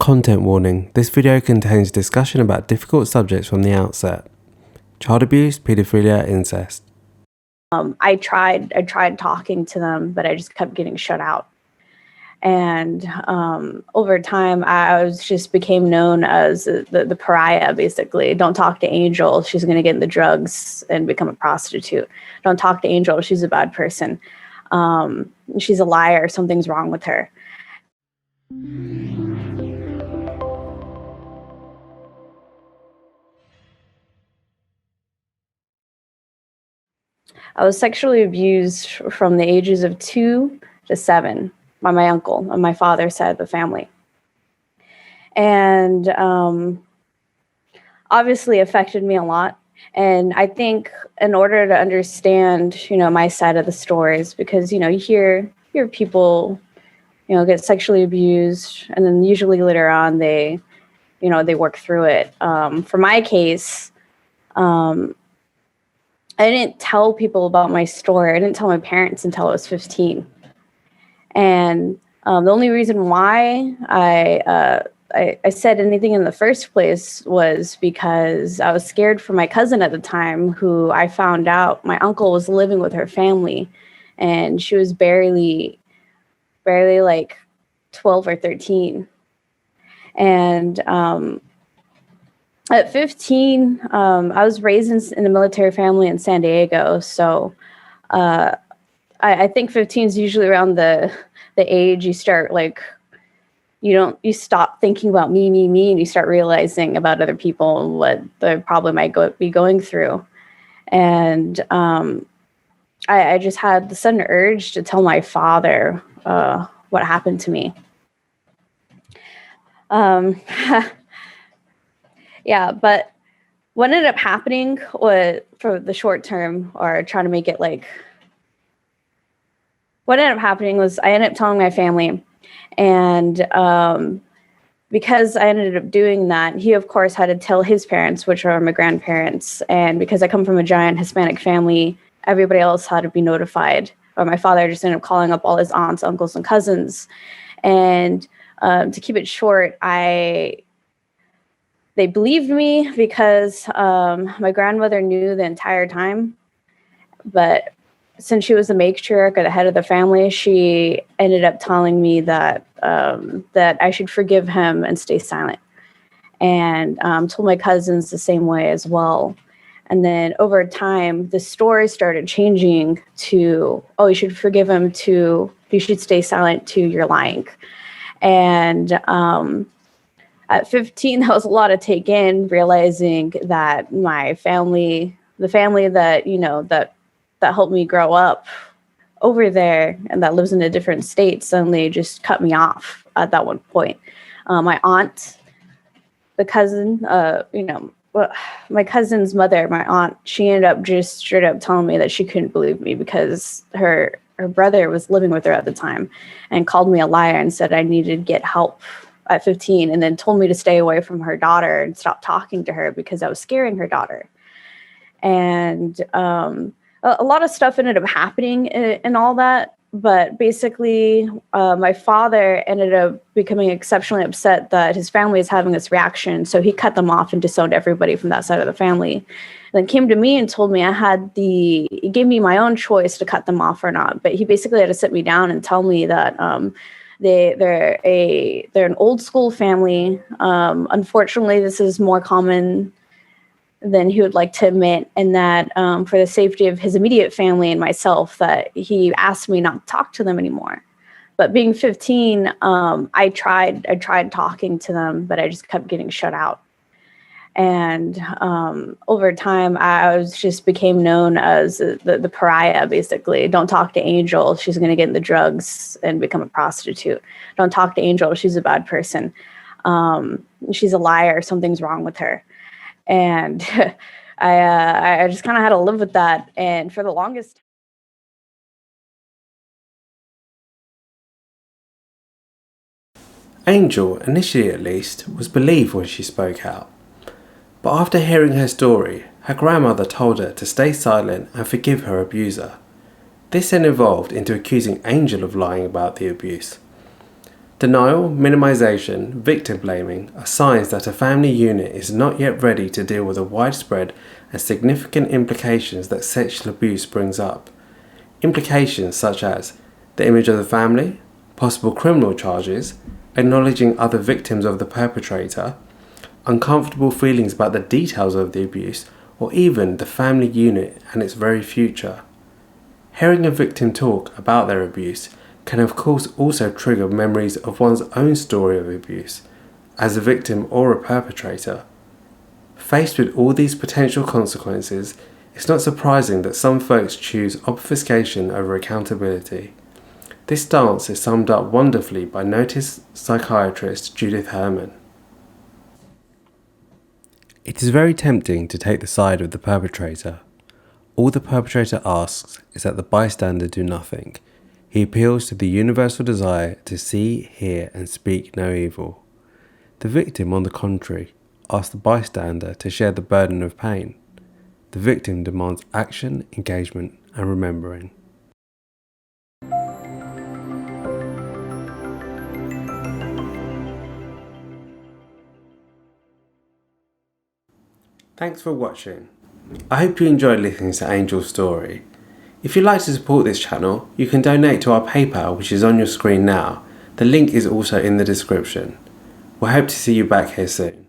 Content warning. This video contains discussion about difficult subjects from the outset. Child abuse, paedophilia, incest. I tried talking to them, but I just kept getting shut out. And over time, I just became known as the pariah, basically. Don't talk to Angel. She's going to get into drugs and become a prostitute. Don't talk to Angel. She's a bad person. She's a liar. Something's wrong with her. I was sexually abused from the ages of 2 to 7 by my uncle on my father's side of the family. And obviously affected me a lot. And I think in order to understand, my side of the stories, because, you hear people, get sexually abused, and then usually later on they work through it. For my case, I didn't tell people about my story. I didn't tell my parents until I was 15. And the only reason why I said anything in the first place was because I was scared for my cousin at the time, who I found out my uncle was living with her family, and she was barely like 12 or 13. And at 15, I was raised in a military family in San Diego. So I think 15 is usually around the age you start, you stop thinking about me, and you start realizing about other people and what they probably might be going through. And I just had the sudden urge to tell my father what happened to me. Yeah, but what ended up happening was, for the short term, or trying to make it what ended up happening was I ended up telling my family. And because I ended up doing that, he, of course, had to tell his parents, which are my grandparents. And because I come from a giant Hispanic family, everybody else had to be notified. Or my father just ended up calling up all his aunts, uncles, and cousins. And to keep it short, they believed me because my grandmother knew the entire time. But since she was the matriarch or the head of the family, she ended up telling me that that I should forgive him and stay silent. And told my cousins the same way as well. And then over time, the story started changing to, oh, you should forgive him, to you should stay silent, to you're lying. And at 15, that was a lot to take in, realizing that my family, the family that, that helped me grow up over there and that lives in a different state, suddenly just cut me off at that one point. My aunt, the cousin, my cousin's mother, my aunt, she ended up just straight up telling me that she couldn't believe me because her brother was living with her at the time, and called me a liar and said I needed to get help at 15, and then told me to stay away from her daughter and stop talking to her because I was scaring her daughter. And a lot of stuff ended up happening in all that. But basically, my father ended up becoming exceptionally upset that his family is having this reaction. So he cut them off and disowned everybody from that side of the family. And then came to me and told me he gave me my own choice to cut them off or not. But he basically had to sit me down and tell me that they're an old school family. Unfortunately, this is more common than he would like to admit, and that for the safety of his immediate family and myself, that he asked me not to talk to them anymore. But being 15, I tried talking to them, but I just kept getting shut out. And over time, I just became known as the pariah, basically. Don't talk to Angel. She's going to get into drugs and become a prostitute. Don't talk to Angel. She's a bad person. She's a liar. Something's wrong with her. And I just kind of had to live with that. And for the longest Angel, initially at least, was believed when she spoke out. But after hearing her story, her grandmother told her to stay silent and forgive her abuser. This then evolved into accusing Angel of lying about the abuse. Denial, minimization, victim blaming are signs that a family unit is not yet ready to deal with the widespread and significant implications that sexual abuse brings up. Implications such as the image of the family, possible criminal charges, acknowledging other victims of the perpetrator, uncomfortable feelings about the details of the abuse, or even the family unit and its very future. Hearing a victim talk about their abuse can of course also trigger memories of one's own story of abuse, as a victim or a perpetrator. Faced with all these potential consequences, it's not surprising that some folks choose obfuscation over accountability. This stance is summed up wonderfully by noted psychiatrist Judith Herman. It is very tempting to take the side of the perpetrator. All the perpetrator asks is that the bystander do nothing. He appeals to the universal desire to see, hear, and speak no evil. The victim, on the contrary, asks the bystander to share the burden of pain. The victim demands action, engagement, and remembering. Thanks for watching. I hope you enjoyed listening to Angel's story. If you'd like to support this channel, you can donate to our PayPal, which is on your screen now. The link is also in the description. We hope to see you back here soon.